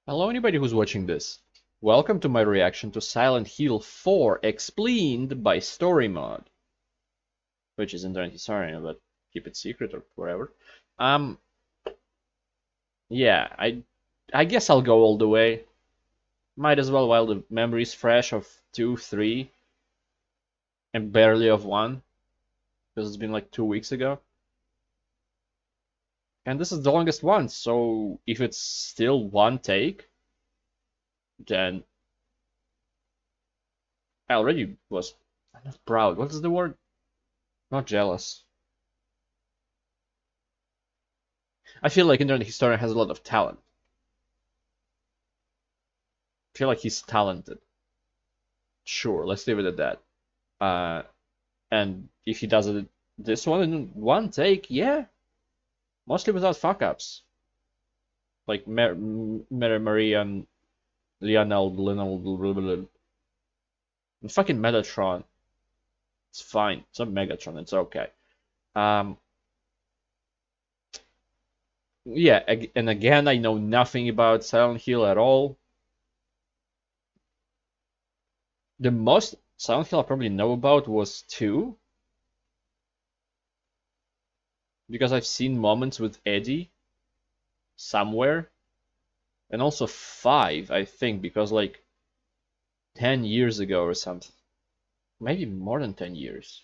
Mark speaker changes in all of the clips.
Speaker 1: Hello anybody who's watching this. Welcome to my reaction to Silent Hill 4 Expleened by Storymode. Which is internet historian, but keep it secret or whatever. Yeah, I guess I'll go all the way. Might as well while the memory's fresh of 2, 3, and barely of 1. Because it's been like 2 weeks ago. And this is the longest one, so if it's still one take, then I already was, I'm not proud. What is the word? Not jealous. I feel like internet historian has a lot of talent. I feel like he's talented. Sure, let's leave it at that. And if he does it this one in one take, yeah, mostly without fuck ups. Like Mary Maria and Lionel, and fucking Metatron. It's fine. It's not Megatron. It's okay. Yeah, and again, I know nothing about Silent Hill at all. The most Silent Hill I probably know about was 2. Because I've seen moments with Eddie somewhere. And also 5, I think, because like 10 years ago or something. Maybe more than 10 years.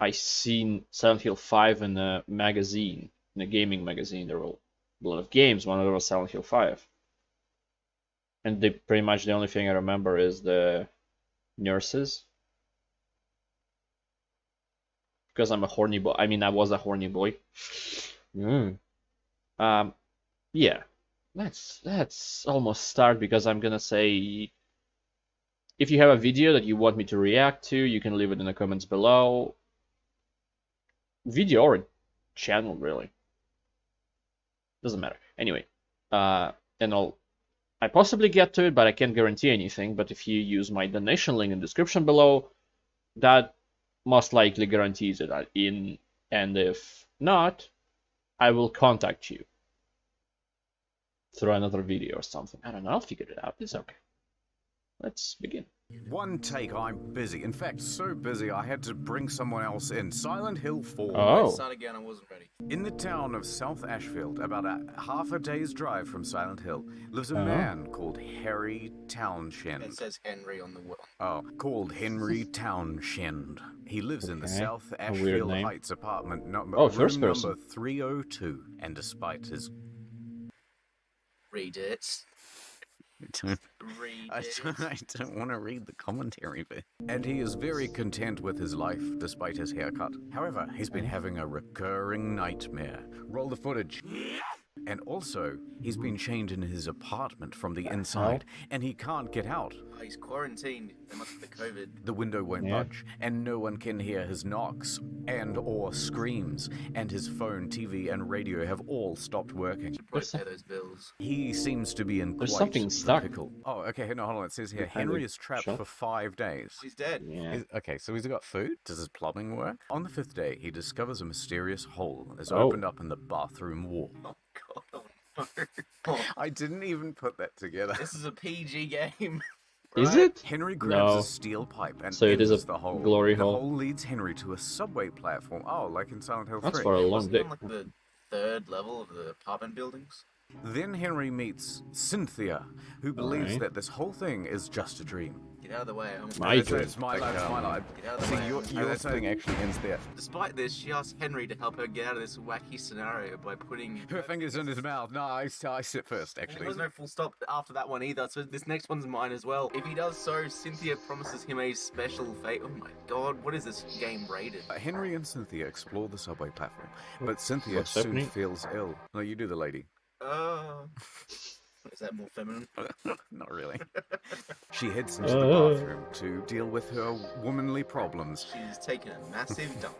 Speaker 1: I seen Silent Hill 5 in a magazine, in a gaming magazine. There were a lot of games. One of them was Silent Hill 5. And pretty much the only thing I remember is the nurses. Because I'm a horny boy. I mean, I was a horny boy. Yeah. Let's almost start because I'm gonna say if you have a video that you want me to react to, you can leave it in the comments below. Video or channel, really. Doesn't matter. Anyway, and I possibly get to it, but I can't guarantee anything. But if you use my donation link in the description below, that most likely guarantees it in. And if not, I will contact you through another video or something. I don't know. I'll figure it out. It's okay. Let's begin.
Speaker 2: One take, I'm busy. In fact, so busy I had to bring someone else in. Silent Hill 4.
Speaker 1: Oh.
Speaker 3: Start again, I wasn't ready.
Speaker 2: In the town of South Ashfield, about half a day's drive from Silent Hill, lives a man called Harry Townshend.
Speaker 3: It says Henry on the wall.
Speaker 2: Oh, called Henry Townshend. He lives in the South
Speaker 1: A weird
Speaker 2: Ashfield
Speaker 1: name.
Speaker 2: Heights apartment number,
Speaker 1: first
Speaker 2: room
Speaker 1: person.
Speaker 2: number 302. And despite his...
Speaker 3: Read it.
Speaker 2: I
Speaker 3: Read
Speaker 2: I don't want to read the commentary bit. And he is very content with his life, despite his haircut. However, he's been having a recurring nightmare. Roll the footage. And also, he's been chained in his apartment from the inside, and he can't get out.
Speaker 3: Oh, he's quarantined. They must have the COVID.
Speaker 2: The window won't budge, and no one can hear his knocks and or screams, and his phone, TV, and radio have all stopped working.
Speaker 3: Should probably pay those bills.
Speaker 2: He seems to be in
Speaker 1: There's
Speaker 2: quite
Speaker 1: something
Speaker 2: the
Speaker 1: stuck.
Speaker 2: pickle. Oh, okay, no, hold on. It says here,
Speaker 1: Behind
Speaker 2: Henry
Speaker 1: the
Speaker 2: is trapped
Speaker 1: shop.
Speaker 2: for 5 days.
Speaker 3: He's dead.
Speaker 1: Yeah.
Speaker 2: Okay, so he's got food? Does his plumbing work? On the 5th day, he discovers a mysterious hole is opened up in the bathroom wall.
Speaker 3: Oh, God. Oh, no. Oh,
Speaker 2: I didn't even put that together.
Speaker 3: this is a PG game.
Speaker 1: Is
Speaker 3: Right?
Speaker 1: it?
Speaker 2: Henry grabs
Speaker 1: No.
Speaker 2: a steel pipe and
Speaker 1: So it is
Speaker 2: enters
Speaker 1: a
Speaker 2: the hole.
Speaker 1: glory
Speaker 2: the
Speaker 1: hole.
Speaker 2: hole leads Henry to a subway platform. Oh, like in Silent Hill 3.
Speaker 1: That's for a long
Speaker 3: Wasn't
Speaker 1: day.
Speaker 3: it on, like, the 3rd level of the apartment buildings?
Speaker 2: Then Henry meets Cynthia, who believes
Speaker 1: Alright.
Speaker 2: that this whole thing is just a dream.
Speaker 3: Get out of the way.
Speaker 1: My dream.
Speaker 2: It's my life, it's my life.
Speaker 3: Get out of the
Speaker 2: See,
Speaker 3: way.
Speaker 2: your thing actually ends there.
Speaker 3: Despite this, she asks Henry to help her get out of this wacky scenario by putting
Speaker 2: Her finger's in his mouth. No, I sit first,
Speaker 3: There
Speaker 2: actually.
Speaker 3: was no full stop after that one either, so this next one's mine as well. If he does so, Cynthia promises him a special fate. Oh my god, what is this game rated?
Speaker 2: Henry and Cynthia explore the subway platform, but Cynthia
Speaker 1: What's
Speaker 2: soon
Speaker 1: happening?
Speaker 2: feels ill. No, you do the lady.
Speaker 3: Is that more feminine?
Speaker 2: Not really. She heads into the bathroom to deal with her womanly problems.
Speaker 3: She's taken a massive dump.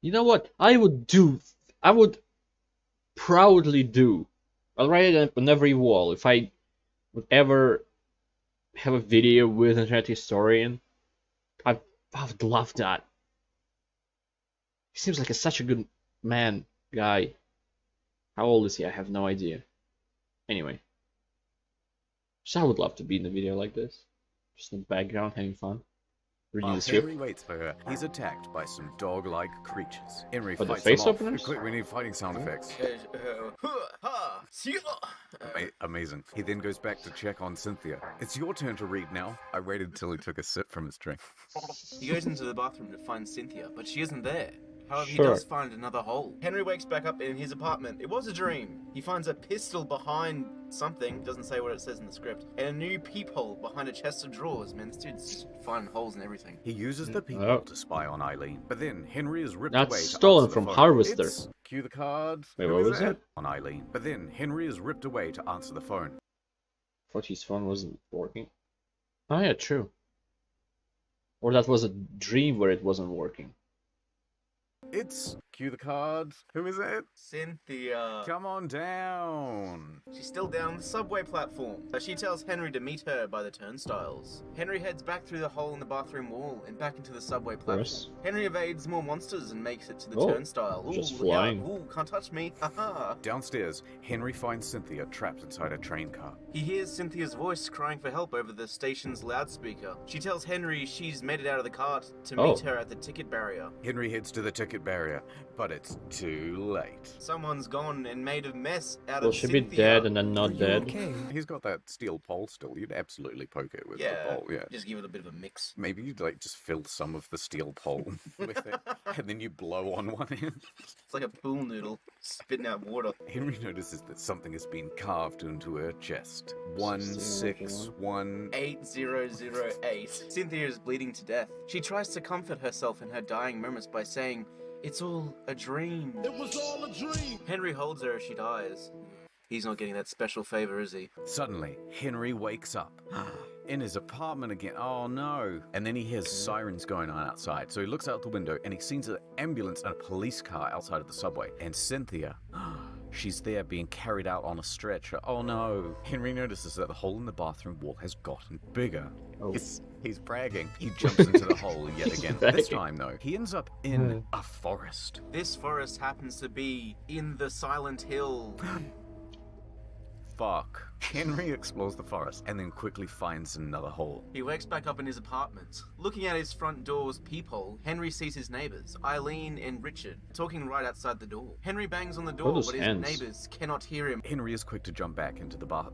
Speaker 1: You know what? I would proudly do. I'll write it on every wall. If I would ever have a video with an internet historian, I would love that. He seems like such a good man, guy. How old is he? I have no idea. Anyway. So I would love to be in a video like this. Just in the background, having fun. Reading
Speaker 2: While
Speaker 1: the script.
Speaker 2: Henry waits for her, he's attacked by some dog-like creatures. Henry
Speaker 1: What, the
Speaker 2: fights
Speaker 1: face
Speaker 2: them off.
Speaker 1: openers?
Speaker 2: Quick, we need fighting sound effects. Amazing. He then goes back to check on Cynthia. It's your turn to read now. I waited till he took a sip from his drink.
Speaker 3: He goes into the bathroom to find Cynthia, but she isn't there. However, he
Speaker 1: Sure.
Speaker 3: does find another hole. Henry wakes back up in his apartment. It was a dream. He finds a pistol behind something, doesn't say what it says in the script, and a new peephole behind a chest of drawers. Man, this dude's just finding holes and everything.
Speaker 2: He uses the peephole
Speaker 1: Oh.
Speaker 2: to spy on Eileen, but then Henry is ripped
Speaker 1: That's
Speaker 2: away to
Speaker 1: stolen
Speaker 2: answer the
Speaker 1: from
Speaker 2: phone.
Speaker 1: Harvester.
Speaker 2: It's... Cue the card.
Speaker 1: Wait,
Speaker 2: Who
Speaker 1: what
Speaker 2: is
Speaker 1: was that?
Speaker 2: On Eileen, but then Henry is ripped away to answer the phone.
Speaker 1: Thought his phone wasn't working. Oh yeah, true. Or that was a dream where it wasn't working.
Speaker 2: It's... Cue the card. Who is it?
Speaker 3: Cynthia.
Speaker 2: Come on down.
Speaker 3: She's still down on the subway platform, so she tells Henry to meet her by the turnstiles. Henry heads back through the hole in the bathroom wall and back into the subway platform.
Speaker 1: course.
Speaker 3: Henry evades more monsters and makes it to the
Speaker 1: Oh,
Speaker 3: turnstile.
Speaker 1: just
Speaker 3: look out.
Speaker 1: flying.
Speaker 3: Ooh, can't touch me. Haha.
Speaker 2: Downstairs, Henry finds Cynthia trapped inside a train car.
Speaker 3: He hears Cynthia's voice crying for help over the station's loudspeaker. She tells Henry she's made it out of the car to meet her at the ticket barrier.
Speaker 2: Henry heads to the ticket barrier, but it's too late.
Speaker 3: Someone's gone and made a mess out
Speaker 1: Will
Speaker 3: of
Speaker 1: she
Speaker 3: Cynthia.
Speaker 1: be dead and then not dead?
Speaker 2: He's got that steel pole still. You'd absolutely poke it with the
Speaker 3: Yeah,
Speaker 2: pole, yeah.
Speaker 3: just give it a bit of a mix.
Speaker 2: Maybe you'd like just fill some of the steel pole with it, and then you blow on one end.
Speaker 3: It's like a pool noodle spitting out water.
Speaker 2: Henry notices that something has been carved into her chest. 161.
Speaker 3: 8008. Cynthia is bleeding to death. She tries to comfort herself in her dying moments by saying, "It's all a dream."
Speaker 4: It was all a dream.
Speaker 3: Henry holds her as she dies. He's not getting that special favor, is he?
Speaker 2: Suddenly, Henry wakes up. In his apartment again. Oh no. And then he hears sirens going on outside. So he looks out the window and he sees an ambulance and a police car outside of the subway. And Cynthia, she's there being carried out on a stretcher. Oh no. Henry notices that the hole in the bathroom wall has gotten bigger.
Speaker 1: Oh.
Speaker 2: He's bragging. He jumps into the hole yet again. This
Speaker 1: bragging.
Speaker 2: time though, he ends up in a forest.
Speaker 3: This forest happens to be in the Silent Hill.
Speaker 2: Fuck. Henry explores the forest and then quickly finds another hole.
Speaker 3: He wakes back up in his apartment. Looking at his front door's peephole, Henry sees his neighbors, Eileen and Richard, talking right outside the door. Henry bangs on the door,
Speaker 1: those
Speaker 3: but his
Speaker 1: hands?
Speaker 3: neighbors cannot hear him.
Speaker 2: Henry is quick to jump back into the bath.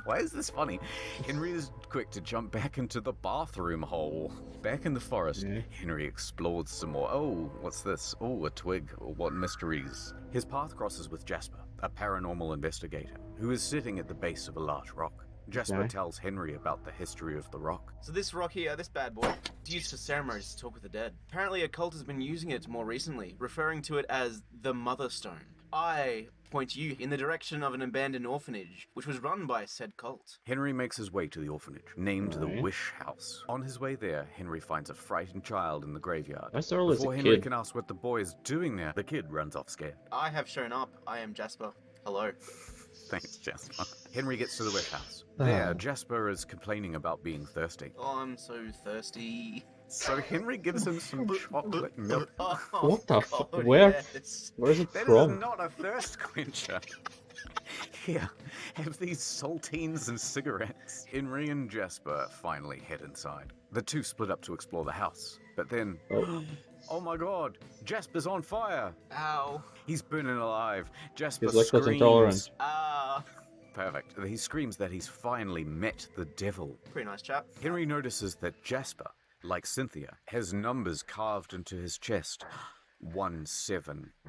Speaker 2: Why is this funny? Henry is quick to jump back into the bathroom hole. Back in the forest, Henry explores some more. Oh, what's this? Oh, a twig. What mysteries? His path crosses with Jasper, a paranormal investigator, who is sitting at the base of a large rock. Jasper tells Henry about the history of the rock.
Speaker 3: So this rock here, this bad boy, is used for ceremonies to talk with the dead. Apparently a cult has been using it more recently, referring to it as the Mother Stone. I point you in the direction of an abandoned orphanage, which was run by said cult.
Speaker 2: Henry makes his way to the orphanage, named the Wish House. On his way there, Henry finds a frightened child in the graveyard.
Speaker 1: Why is there always
Speaker 2: Before
Speaker 1: a
Speaker 2: Henry
Speaker 1: kid?
Speaker 2: can ask what the boy is doing there, the kid runs off scared.
Speaker 3: I have shown up. I am Jasper. Hello.
Speaker 2: Thanks, Jasper. Henry gets to the Wish House. There, Jasper is complaining about being thirsty.
Speaker 3: Oh, I'm so thirsty.
Speaker 2: So Henry gives him some chocolate milk.
Speaker 3: Oh,
Speaker 1: What the fuck?
Speaker 3: God,
Speaker 1: Where?
Speaker 3: yes.
Speaker 1: Where is it
Speaker 2: That is
Speaker 1: from?
Speaker 2: not a thirst quencher. Here, have these saltines and cigarettes. Henry and Jasper finally head inside. The two split up to explore the house. But then, oh my god, Jasper's on fire.
Speaker 3: Ow.
Speaker 2: He's burning alive. Jasper
Speaker 1: He's lactose
Speaker 2: screams.
Speaker 1: intolerant.
Speaker 3: Ah.
Speaker 2: Perfect. He screams that he's finally met the devil.
Speaker 3: Pretty nice chap.
Speaker 2: Henry notices that Jasper, like Cynthia, has numbers carved into his chest.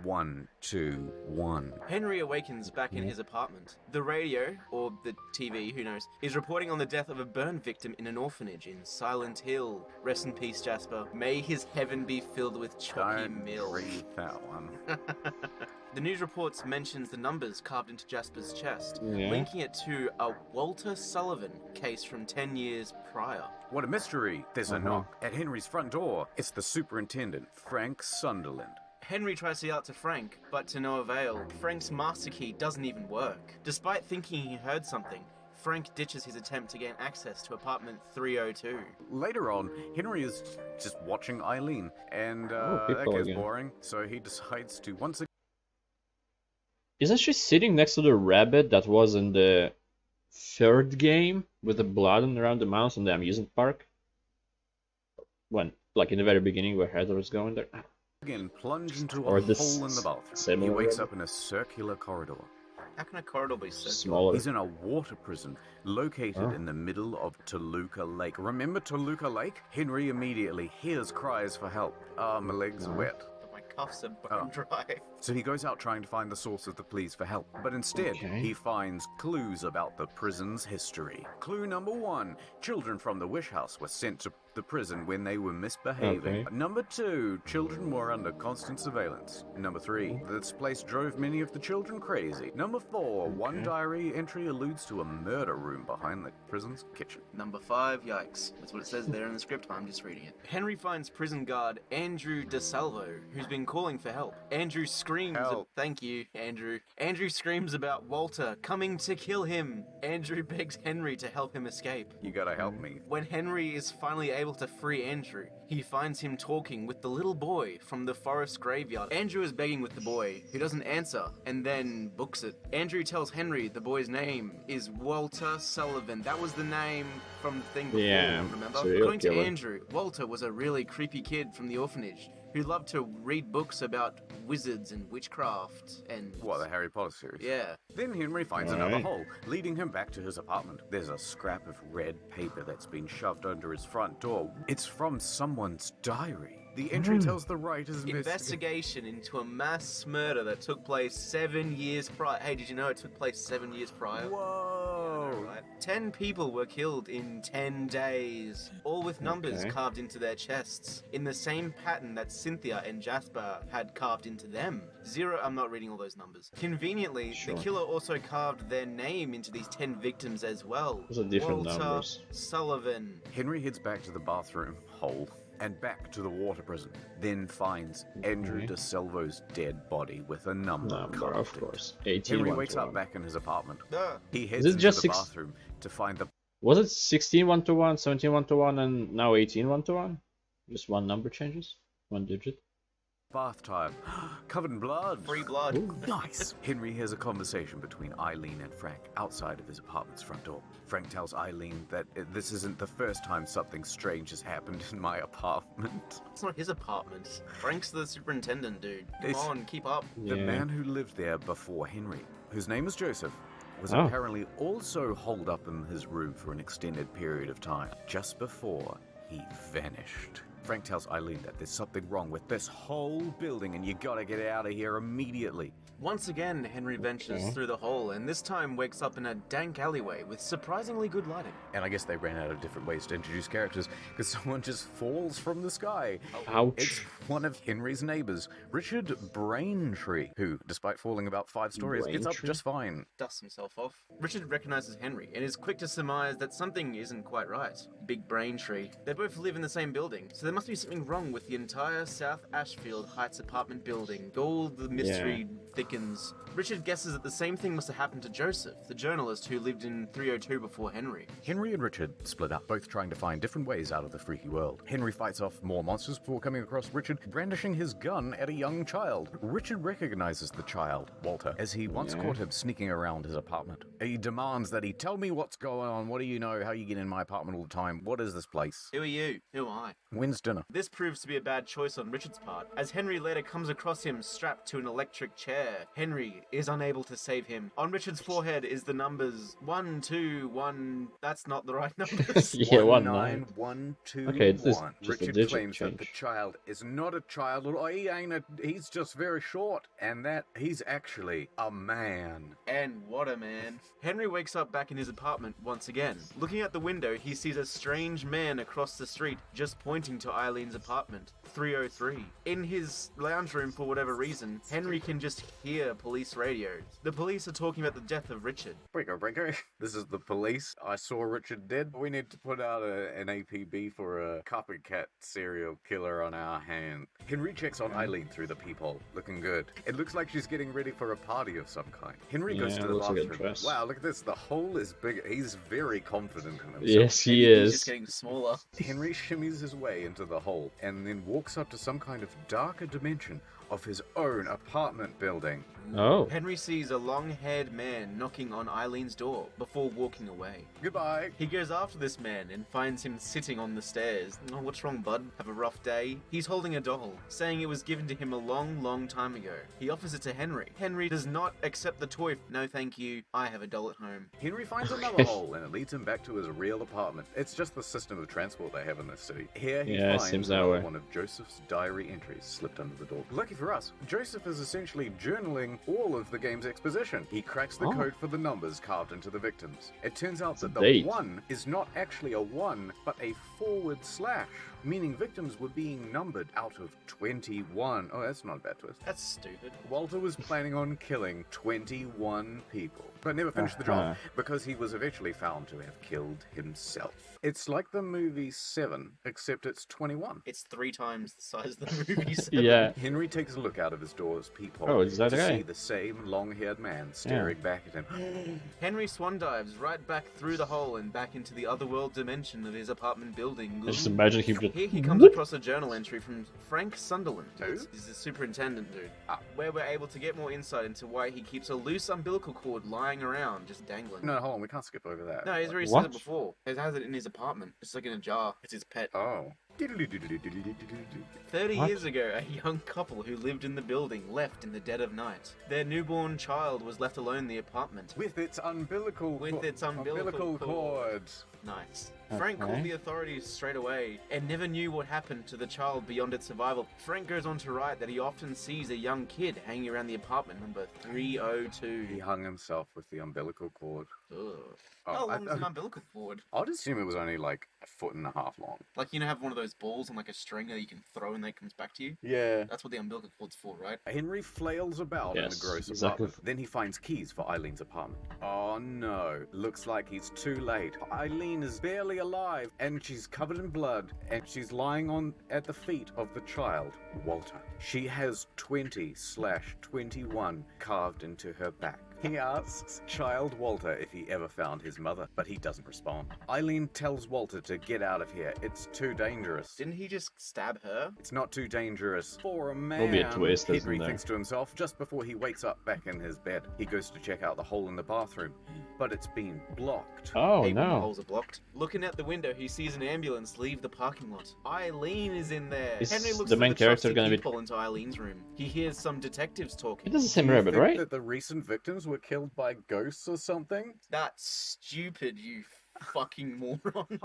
Speaker 2: 17121.
Speaker 3: Henry awakens back in his apartment. The radio, or the TV, who knows, is reporting on the death of a burn victim in an orphanage in Silent Hill. Rest in peace, Jasper. May his heaven be filled with chalky
Speaker 2: Don't
Speaker 3: milk.
Speaker 2: read that one.
Speaker 3: The news reports mentions the numbers carved into Jasper's chest,
Speaker 1: Yeah.
Speaker 3: linking it to a Walter Sullivan case from 10 years prior.
Speaker 2: What a mystery! There's a knock at Henry's front door. It's the superintendent, Frank Sunderland.
Speaker 3: Henry tries to yell out to Frank, but to no avail. Frank's master key doesn't even work. Despite thinking he heard something, Frank ditches his attempt to gain access to apartment 302.
Speaker 2: Later on, Henry is just watching Eileen, and
Speaker 1: Oh,
Speaker 2: that
Speaker 1: people
Speaker 2: gets
Speaker 1: again.
Speaker 2: boring, so he decides to once again
Speaker 1: Isn't she sitting next to the rabbit that was in the third game with the blood around the mouth in the amusement park? When, like in the very beginning where Heather was going there?
Speaker 2: Again, plunge into
Speaker 1: Or
Speaker 2: a
Speaker 1: this
Speaker 2: hole in the bathroom. He
Speaker 1: similar
Speaker 2: wakes
Speaker 1: rabbit?
Speaker 2: up in a circular corridor.
Speaker 3: How can a corridor be circular?
Speaker 1: Smaller.
Speaker 2: He's in a water prison located
Speaker 1: Oh.
Speaker 2: in the middle of Toluca Lake. Remember Toluca Lake? Henry immediately hears cries for help. Ah, my legs are wet.
Speaker 3: But my cuffs are bone dry.
Speaker 2: So he goes out trying to find the source of the pleas for help. But instead,
Speaker 1: Okay.
Speaker 2: he finds clues about the prison's history. Clue number 1. Children from the Wish House were sent to the prison when they were misbehaving.
Speaker 1: Okay.
Speaker 2: Number 2. Children were under constant surveillance. Number 3. This place drove many of the children crazy. Number 4. One diary entry alludes to a murder room behind the prison's kitchen.
Speaker 3: Number 5, yikes. That's what it says there in the script. I'm just reading it. Henry finds prison guard Andrew DeSalvo, who's been calling for help. Andrew screams.
Speaker 2: Help.
Speaker 3: Thank you, Andrew. Andrew screams about Walter coming to kill him. Andrew begs Henry to help him escape.
Speaker 2: You gotta help me.
Speaker 3: When Henry is finally able to free Andrew, he finds him talking with the little boy from the forest graveyard. Andrew is begging with the boy, who doesn't answer, and then books it. Andrew tells Henry the boy's name is Walter Sullivan. That was the name from the thing before,
Speaker 1: Yeah,
Speaker 3: remember?
Speaker 1: serial
Speaker 3: According to
Speaker 1: killer.
Speaker 3: Andrew, Walter was a really creepy kid from the orphanage who loved to read books about wizards and witchcraft and...
Speaker 2: What, the Harry Potter series?
Speaker 3: Yeah.
Speaker 2: Then Henry finds
Speaker 1: All
Speaker 2: another
Speaker 1: right.
Speaker 2: hole, leading him back to his apartment. There's a scrap of red paper that's been shoved under his front door. It's from someone's diary. The entry tells the writer's
Speaker 3: Investigation into a mass murder that took place 7 years prior. Hey, did you know it took place 7 years prior?
Speaker 2: Whoa!
Speaker 3: Right. 10 people were killed in 10 days, all with numbers
Speaker 1: Okay.
Speaker 3: carved into their chests, in the same pattern that Cynthia and Jasper had carved into them. I'm not reading all those numbers. Conveniently,
Speaker 1: Sure.
Speaker 3: the killer also carved their name into these 10 victims as well.
Speaker 1: Those are different
Speaker 3: Walter
Speaker 1: numbers.
Speaker 3: Sullivan.
Speaker 2: Henry heads back to the bathroom hole and back to the water prison, then finds Andrew
Speaker 1: Okay.
Speaker 2: DeSalvo's dead body with a number
Speaker 1: Number,
Speaker 2: carved
Speaker 1: of
Speaker 2: into it.
Speaker 1: course. 18
Speaker 2: Henry
Speaker 1: one
Speaker 2: wakes
Speaker 1: to
Speaker 2: up
Speaker 1: one.
Speaker 2: back in his apartment.
Speaker 3: Ah.
Speaker 2: He heads
Speaker 1: it
Speaker 2: into
Speaker 1: just
Speaker 2: the
Speaker 1: 6
Speaker 2: bathroom to find the
Speaker 1: Was it 16 1 to 1, 17 1 to 1, and now 18 1 to 1? Just one number changes? One digit?
Speaker 2: bath time. Covered in blood.
Speaker 3: Free blood.
Speaker 1: Ooh.
Speaker 2: Nice. Henry hears a conversation between Eileen and Frank outside of his apartment's front door. Frank tells Eileen that this isn't the first time something strange has happened in my apartment.
Speaker 3: It's not his apartment. Frank's the superintendent, dude. Come
Speaker 2: It's-
Speaker 3: on, keep up.
Speaker 2: The
Speaker 1: Yeah.
Speaker 2: man who lived there before Henry, whose name is Joseph, was
Speaker 1: Oh.
Speaker 2: apparently also holed up in his room for an extended period of time, just before he vanished. Frank tells Eileen that there's something wrong with this whole building and you gotta get out of here immediately.
Speaker 3: Once again, Henry ventures
Speaker 1: Okay.
Speaker 3: through the hole and this time wakes up in a dank alleyway with surprisingly good lighting.
Speaker 2: And I guess they ran out of different ways to introduce characters because someone just falls from the sky.
Speaker 1: Ouch.
Speaker 2: It's one of Henry's neighbors, Richard Braintree, who, despite falling about 5 stories, gets up
Speaker 1: Braintree?
Speaker 2: just fine.
Speaker 3: Dusts himself off. Richard recognizes Henry and is quick to surmise that something isn't quite right. Big Braintree. They both live in the same building, so there must be something wrong with the entire South Ashfield Heights apartment building. All the mystery thickens. Richard guesses that the same thing must have happened to Joseph, the journalist who lived in 302 before Henry.
Speaker 2: Henry and Richard split up, both trying to find different ways out of the freaky world. Henry fights off more monsters before coming across Richard brandishing his gun at a young child. Richard recognizes the child, Walter, as he once
Speaker 1: Yeah.
Speaker 2: caught him sneaking around his apartment. He demands that he tell me what's going on. What do you know? How you get in my apartment all the time? What is this place?
Speaker 3: Who are you? Who am I?
Speaker 2: When's dinner?
Speaker 3: This proves to be a bad choice on Richard's part, as Henry later comes across him strapped to an electric chair. Henry is unable to save him. On Richard's forehead is the numbers 1, 2, 1. That's not the right numbers.
Speaker 1: Yeah, 1-9.
Speaker 2: 19121.
Speaker 1: Okay, it's just a
Speaker 2: Richard
Speaker 1: digit
Speaker 2: claims that the
Speaker 1: change.
Speaker 2: child is not a child. Or he's just very short, and that he's actually a man.
Speaker 3: And what a man. Henry wakes up back in his apartment once again. Looking out the window, he sees a strange man across the street just pointing to Eileen's apartment, 303. In his lounge room, for whatever reason, Henry can just hear police radios. The police are talking about the death of Richard.
Speaker 2: Breaker. This is the police. I saw Richard dead. We need to put out an APB for a copycat serial killer on our hand. Henry checks on Eileen through the peephole, looking good. It looks like she's getting ready for a party of some kind. Henry goes
Speaker 1: Yeah,
Speaker 2: to the
Speaker 1: looks like a
Speaker 2: bathroom.
Speaker 1: dress.
Speaker 2: Wow, look at this. The hole is big. He's very confident in himself.
Speaker 1: Yes, he
Speaker 3: Maybe he's
Speaker 1: is.
Speaker 3: just getting smaller.
Speaker 2: Henry shimmies his way into the hole and then walks up to some kind of darker dimension of his own apartment building.
Speaker 1: Oh.
Speaker 3: Henry sees a long-haired man knocking on Eileen's door before walking away.
Speaker 2: Goodbye.
Speaker 3: He goes after this man and finds him sitting on the stairs. Oh, what's wrong, bud? Have a rough day? He's holding a doll, saying it was given to him a long, long time ago. He offers it to Henry. Henry does not accept the toy. No, thank you. I have a doll at home.
Speaker 2: Henry finds another hole, and it leads him back to his real apartment. It's just the system of transport they have in this city. Here he
Speaker 1: Yeah, it
Speaker 2: finds
Speaker 1: seems that
Speaker 2: another
Speaker 1: way.
Speaker 2: one of Joseph's diary entries slipped under the door. Lucky for us, Joseph is essentially journaling all of the game's exposition. He cracks the code for the numbers carved into the victims. It turns out that the
Speaker 1: Date.
Speaker 2: 1 is not actually a 1, but a /, meaning victims were being numbered out of 21. Oh, that's not a bad twist.
Speaker 3: That's stupid.
Speaker 2: Walter was planning on killing 21 people, but never finished the job because he was eventually found to have killed himself. It's like the movie 7, except it's 21.
Speaker 3: It's 3 times the size of the movie. 7.
Speaker 1: Yeah.
Speaker 2: Henry takes a look out of his door's peephole
Speaker 1: Oh, is that
Speaker 2: to
Speaker 1: the guy?
Speaker 2: see the same long-haired man staring back at him.
Speaker 3: Henry swan dives right back through the hole and back into the otherworld dimension of his apartment building.
Speaker 1: I just imagine him just...
Speaker 3: Here he comes across a journal entry from Frank Sunderland.
Speaker 2: Who?
Speaker 3: He's the superintendent dude. Where we're able to get more insight into why he keeps a loose umbilical cord lying around, just dangling.
Speaker 2: No, hold on, we can't skip over that.
Speaker 3: No, he's already
Speaker 1: What?
Speaker 3: said it before. He has it in his apartment. It's like in a jar. It's his pet.
Speaker 2: Oh.
Speaker 3: 30
Speaker 1: What?
Speaker 3: years ago, a young couple who lived in the building left in the dead of night. Their newborn child was left alone in the apartment.
Speaker 2: With its umbilical cord.
Speaker 3: Nice. Frank called the authorities straight away and never knew what happened to the child beyond its survival. Frank goes on to write that he often sees a young kid hanging around the apartment number 302.
Speaker 2: He hung himself with the umbilical cord.
Speaker 3: Ugh.
Speaker 2: Oh,
Speaker 3: How long is an umbilical cord?
Speaker 2: I'd assume it was only like 1.5 feet long.
Speaker 3: Like, you know, have one of those balls on like a string that you can throw and then it comes back to you?
Speaker 2: Yeah.
Speaker 3: That's what the umbilical cord's for, right?
Speaker 2: Henry flails about in the
Speaker 1: Yes,
Speaker 2: gross
Speaker 1: exactly.
Speaker 2: apartment. Then he finds keys for Eileen's apartment. Oh no, looks like he's too late. Eileen is barely alive and she's covered in blood and she's lying on at the feet of the child, Walter. She has 20/21 carved into her back. He asks child Walter if he ever found his mother, but he doesn't respond. Eileen tells Walter to get out of here. It's too dangerous.
Speaker 3: Didn't he just stab her?
Speaker 2: It's not too dangerous for a man.
Speaker 1: There'll be a twist, isn't
Speaker 2: Henry
Speaker 1: there?
Speaker 2: thinks to himself just before he wakes up back in his bed. He goes to check out the hole in the bathroom, but it's been blocked.
Speaker 1: Oh,
Speaker 3: Hey, when the
Speaker 1: no.
Speaker 3: holes are blocked. Looking out the window, he sees an ambulance leave the parking lot. Eileen is in there.
Speaker 1: Is
Speaker 3: Henry looks
Speaker 1: the
Speaker 3: for
Speaker 1: main
Speaker 3: the
Speaker 1: character
Speaker 3: trusty
Speaker 1: gonna be-
Speaker 3: people into Eileen's room. He hears some detectives talking.
Speaker 1: It doesn't seem
Speaker 2: Do you
Speaker 1: rabbit,
Speaker 2: think
Speaker 1: right?
Speaker 2: that the recent victims were killed by ghosts or something?
Speaker 3: That's stupid, you fucking moron.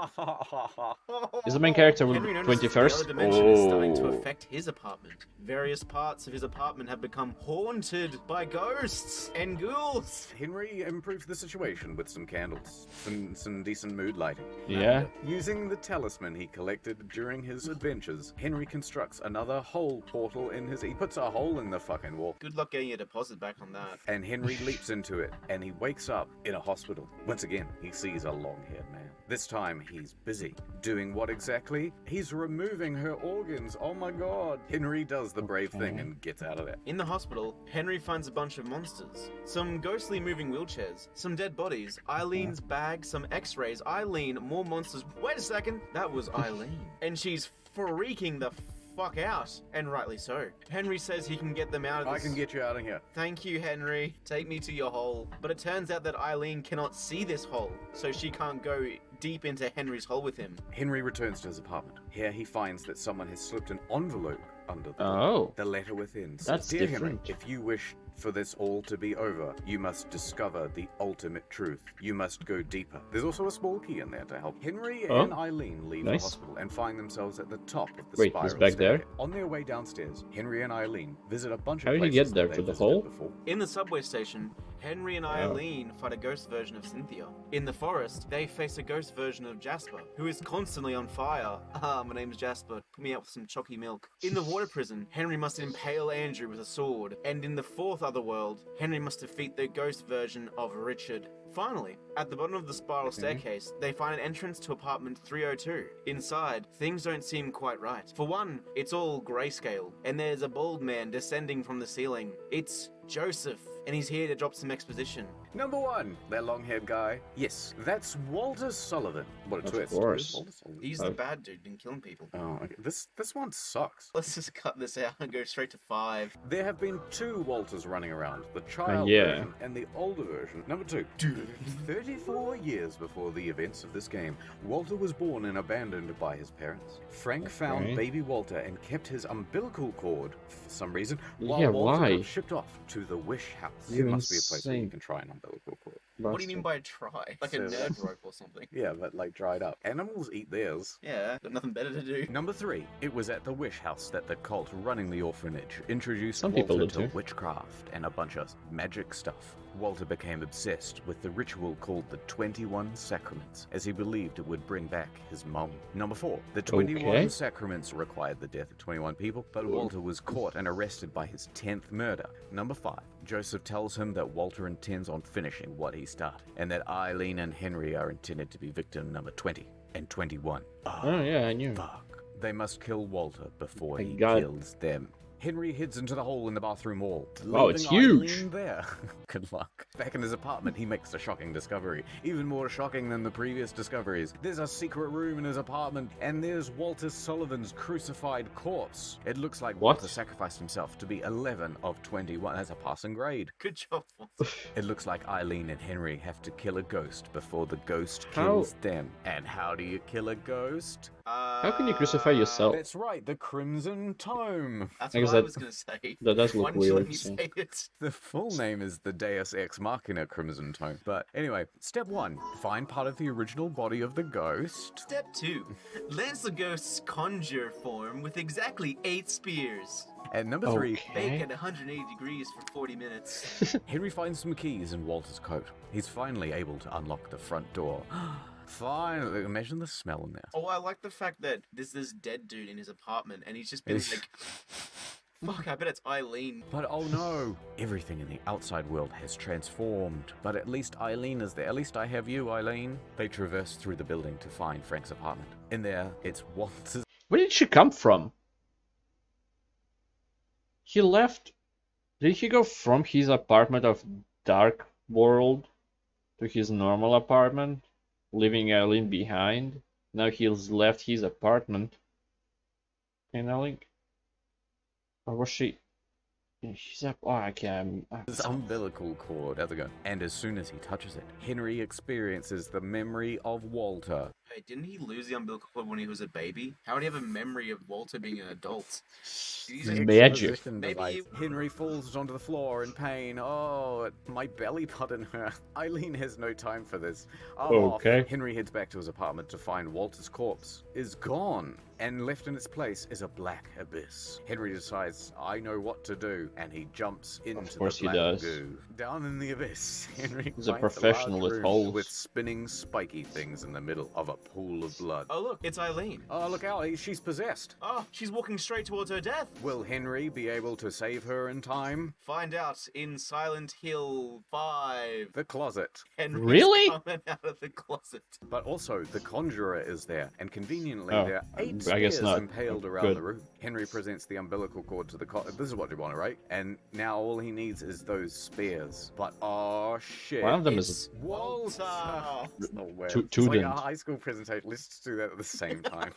Speaker 1: Is the main character
Speaker 3: Henry notices the
Speaker 1: 21st?
Speaker 3: other dimension is starting to
Speaker 1: Oh.
Speaker 3: affect his apartment. Various parts of his apartment have become haunted by ghosts and ghouls.
Speaker 2: Henry improves the situation with some candles, some decent mood lighting.
Speaker 1: Yeah.
Speaker 2: Using the talisman he collected during his adventures, Henry constructs another hole portal in his... He puts a hole in the fucking wall.
Speaker 3: Good luck getting your deposit back on that.
Speaker 2: And Henry leaps into it, and he wakes up in a hospital. Once again, he sees a long-haired man. This time, he's busy. Doing what exactly? He's removing her organs. Oh my god. Henry does the brave thing and gets out of there.
Speaker 3: In the hospital, Henry finds a bunch of monsters. Some ghostly moving wheelchairs, some dead bodies, Eileen's bag, some x-rays, Eileen, more monsters. Wait a second, that was Eileen. And she's freaking the fuck out, and rightly so. Henry says he can get them out of
Speaker 2: I
Speaker 3: this.
Speaker 2: can get you out of here.
Speaker 3: Thank you, Henry. Take me to your hole. But it turns out that Eileen cannot see this hole, so she can't go deep into Henry's hole with him.
Speaker 2: Henry returns to his apartment. Here he finds that someone has slipped an envelope under the door.
Speaker 1: Oh.
Speaker 2: The letter within says,
Speaker 1: That's
Speaker 2: Dear
Speaker 1: different.
Speaker 2: Henry, if you wish for this all to be over, you must discover the ultimate truth. You must go deeper. There's also a small key in there to help. Henry
Speaker 1: Oh,
Speaker 2: and Eileen leave
Speaker 1: nice.
Speaker 2: the hospital and find themselves at the top of the
Speaker 1: Wait,
Speaker 2: spiral
Speaker 1: he's back there?
Speaker 2: staircase. On their way downstairs, Henry and Eileen visit a bunch
Speaker 1: How
Speaker 2: of
Speaker 1: did he
Speaker 2: places
Speaker 1: get there?
Speaker 2: that
Speaker 1: To
Speaker 2: they
Speaker 1: the
Speaker 2: visited
Speaker 1: hole?
Speaker 2: before.
Speaker 3: In the subway station, Henry and Eileen fight a ghost version of Cynthia. In the forest, they face a ghost version of Jasper, who is constantly on fire. Ah, my name's Jasper. Put me out with some chalky milk. In the water prison, Henry must impale Andrew with a sword. And in the fourth otherworld, Henry must defeat the ghost version of Richard. Finally, at the bottom of the spiral staircase, they find an entrance to apartment 302. Inside, things don't seem quite right. For one, it's all grayscale, and there's a bald man descending from the ceiling. It's Joseph. and he's here to drop some exposition.
Speaker 2: Number 1, that long-haired guy. Yes, that's Walter Sullivan. What a
Speaker 1: Of
Speaker 2: twist.
Speaker 1: course.
Speaker 2: Walter Sullivan.
Speaker 3: He's the bad dude and killing people.
Speaker 2: Oh, okay. This one sucks.
Speaker 3: Let's just cut this out and go straight to 5.
Speaker 2: There have been 2 Walters running around, the child
Speaker 1: yeah.
Speaker 2: version and the older version. Number 2. 34 years before the events of this game, Walter was born and abandoned by his parents. Frank found baby Walter and kept his umbilical cord, for some reason, while
Speaker 1: Yeah,
Speaker 2: Walter
Speaker 1: why?
Speaker 2: got shipped off to the Wish House.
Speaker 1: You're
Speaker 2: It must be a place where you
Speaker 1: insane.
Speaker 2: can try an umbilical cord.
Speaker 3: What do you mean by try? Like a
Speaker 2: So-
Speaker 3: nerd rope or something?
Speaker 2: Yeah, but like dried up. Animals eat theirs.
Speaker 3: Yeah, got nothing better to do.
Speaker 2: Number 3. It was at the Wish House that the cult running the orphanage introduced
Speaker 1: Some people
Speaker 2: Walter
Speaker 1: do
Speaker 2: to
Speaker 1: too.
Speaker 2: witchcraft and a bunch of magic stuff. Walter became obsessed with the ritual called the 21 Sacraments, as he believed it would bring back his mom. Number 4. The 21
Speaker 1: Okay.
Speaker 2: Sacraments required the death of 21 people, but Walter was caught and arrested by his 10th murder. Number 5. Joseph tells him that Walter intends on finishing what he started, and that Eileen and Henry are intended to be victim number 20 and 21.
Speaker 1: Oh yeah, I knew.
Speaker 2: Fuck. They must kill Walter before
Speaker 1: Thank
Speaker 2: he
Speaker 1: God.
Speaker 2: kills them. Henry heads into the hole in the bathroom wall.
Speaker 1: Wow, it's
Speaker 2: leaving Eileen
Speaker 1: huge.
Speaker 2: there. Good luck. Back in his apartment, he makes a shocking discovery. Even more shocking than the previous discoveries. There's a secret room in his apartment, and there's Walter Sullivan's crucified corpse. It looks like
Speaker 1: What?
Speaker 2: Walter sacrificed himself to be 11 of 21. That's a passing grade.
Speaker 3: Good job, Walter.
Speaker 2: It looks like Eileen and Henry have to kill a ghost before the ghost
Speaker 1: How-
Speaker 2: kills them. And how do you kill a ghost?
Speaker 1: How can you crucify yourself?
Speaker 2: That's right, the Crimson Tome.
Speaker 3: That's
Speaker 1: I guess
Speaker 3: what I
Speaker 1: that-
Speaker 3: was gonna say.
Speaker 1: That does
Speaker 3: Why
Speaker 1: look
Speaker 3: didn't you let
Speaker 1: weird.
Speaker 3: me
Speaker 1: so-
Speaker 3: say it?
Speaker 2: The full name is the Deus Ex Machina Crimson Tome. But anyway, step 1, find part of the original body of the ghost.
Speaker 3: Step 2. Lance the ghost's conjure form with exactly 8 spears.
Speaker 2: And number 3,
Speaker 3: Bake
Speaker 1: Okay.
Speaker 3: at 180 degrees for 40 minutes.
Speaker 2: Henry finds some keys in Walter's coat. He's finally able to unlock the front door. Finally, imagine the smell in there.
Speaker 3: Oh, I like the fact that there's this dead dude in his apartment and he's just been like, fuck, I bet it's Eileen.
Speaker 2: But oh no, everything in the outside world has transformed. But at least Eileen is there. At least I have you, Eileen. They traverse through the building to find Frank's apartment. In there, it's Walter's.
Speaker 1: Where did she come from? He left. Did he go from his apartment of Dark World to his normal apartment, leaving Eileen behind? Now he's left his apartment. And Eileen. Or was she? Yeah, she's up. Oh, okay.
Speaker 2: His umbilical cord. How's it go? And as soon as he touches it, Henry experiences the memory of Walter.
Speaker 3: Hey, didn't he lose the umbilical cord when he was a baby? How would he have a memory of Walter being an adult? He's a-
Speaker 1: Magic.
Speaker 2: Exposition
Speaker 3: Maybe
Speaker 2: device.
Speaker 3: you-
Speaker 2: Henry falls onto the floor in pain. Oh, my belly button hurt. Eileen has no time for this. Oh,
Speaker 1: Okay.
Speaker 2: Henry heads back to his apartment to find Walter's corpse is gone. And left in its place is a black abyss. Henry decides, I know what to do, and he jumps into
Speaker 1: course
Speaker 2: the
Speaker 1: he
Speaker 2: black
Speaker 1: does.
Speaker 2: goo. Down in the abyss, Henry
Speaker 1: He's a
Speaker 2: finds
Speaker 1: professional
Speaker 2: large
Speaker 1: with
Speaker 2: room
Speaker 1: holes.
Speaker 2: with spinning spiky things in the middle of a pool of blood.
Speaker 3: Oh, look, it's Eileen.
Speaker 2: Oh, look out, she's possessed.
Speaker 3: Oh, she's walking straight towards her death.
Speaker 2: Will Henry be able to save her in time?
Speaker 3: Find out in Silent Hill 5.
Speaker 2: The closet.
Speaker 3: Henry's
Speaker 1: Really?
Speaker 3: coming out of the closet.
Speaker 2: But also, the conjurer is there, and conveniently,
Speaker 1: Oh,
Speaker 2: there are 8
Speaker 1: I guess
Speaker 2: spears
Speaker 1: not.
Speaker 2: impaled around
Speaker 1: Good.
Speaker 2: the room. Henry presents the umbilical cord to the This is what you want, right? And now all he needs is those spears. But oh shit!
Speaker 1: One of them
Speaker 3: It's
Speaker 1: is
Speaker 2: Walter.
Speaker 3: Walter.
Speaker 2: It's not weird.
Speaker 1: Two
Speaker 2: It's like a
Speaker 1: didn't.
Speaker 2: high school presentation. Let's just do that at the same time.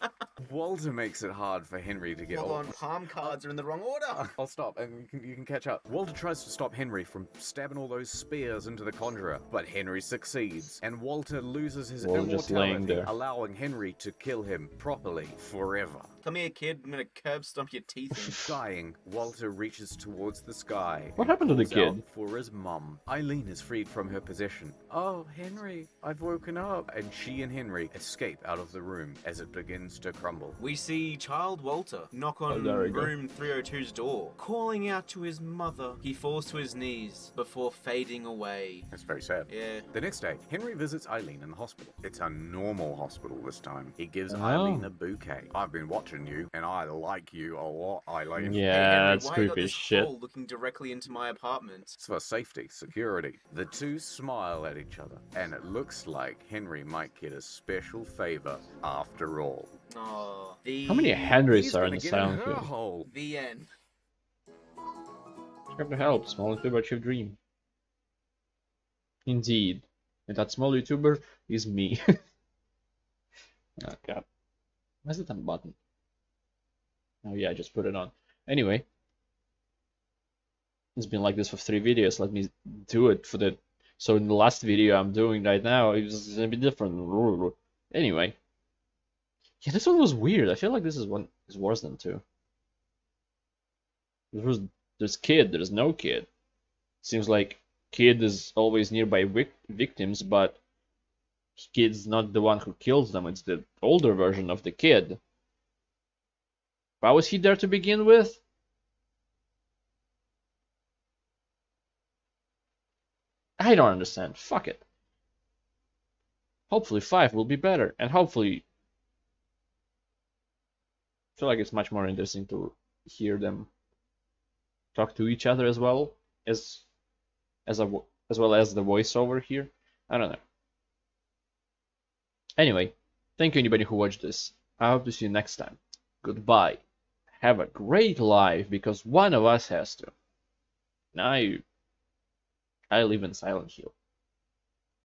Speaker 2: Walter makes it hard for Henry to get
Speaker 3: Hold on, palm cards are in the wrong order.
Speaker 2: I'll stop, and you can catch up. Walter tries to stop Henry from stabbing all those spears into the conjurer, but Henry succeeds, and Walter loses his
Speaker 1: Walter just laying
Speaker 2: immortality,
Speaker 1: there.
Speaker 2: allowing Henry to kill him properly forever.
Speaker 3: Come here, kid. I'm gonna curb stomp your teeth in.
Speaker 2: Dying, Walter reaches towards the sky.
Speaker 1: What
Speaker 2: and
Speaker 1: happened to the
Speaker 2: calls out
Speaker 1: kid?
Speaker 2: for his mum. Eileen is freed from her possession. Oh, Henry, I've woken up. And she and Henry escape out of the room as it begins to crumble.
Speaker 3: We see child Walter knock on
Speaker 1: there we go.
Speaker 3: room 302's door, calling out to his mother. He falls to his knees before fading away.
Speaker 2: That's very sad.
Speaker 3: Yeah.
Speaker 2: The next day, Henry visits Eileen in the hospital. It's a normal hospital this time. He gives
Speaker 1: Oh.
Speaker 2: Eileen a bouquet. I've been watching you, and I like you a lot, Eileen.
Speaker 3: Hey,
Speaker 1: Yeah,
Speaker 3: Henry,
Speaker 1: that's
Speaker 3: why you got
Speaker 1: creepy as
Speaker 3: this
Speaker 1: shit.
Speaker 3: hole looking directly into my apartment?
Speaker 2: It's for safety, security. The two smile at each other, and it looks like Henry might get a special favor after all.
Speaker 3: Oh,
Speaker 1: How many Henrys
Speaker 2: He's
Speaker 1: are in
Speaker 2: gonna
Speaker 1: the
Speaker 2: get
Speaker 1: Silent
Speaker 2: her
Speaker 1: Hill?
Speaker 2: hole.
Speaker 3: the end.
Speaker 1: Come to help, smallest people achieve dream. Indeed. And that small YouTuber is me. Oh god. Where's the thumb button? Oh yeah, I just put it on. Anyway. It's been like this for 3 videos. Let me do it for the... So in the last video I'm doing right now, it was gonna be different. Anyway. Yeah, this one was weird. I feel like this one is worse than 2. There's kid, there's no kid. Seems like kid is always nearby victims, but kid's not the one who kills them. It's the older version of the kid. Why was he there to begin with? I don't understand. Fuck it. Hopefully 5 will be better, and hopefully... I feel like it's much more interesting to hear them talk to each other as well as well as the voiceover here. I don't know. Anyway, thank you anybody who watched this. I hope to see you next time. Goodbye. Have a great life, because one of us has to. Now I live in Silent Hill.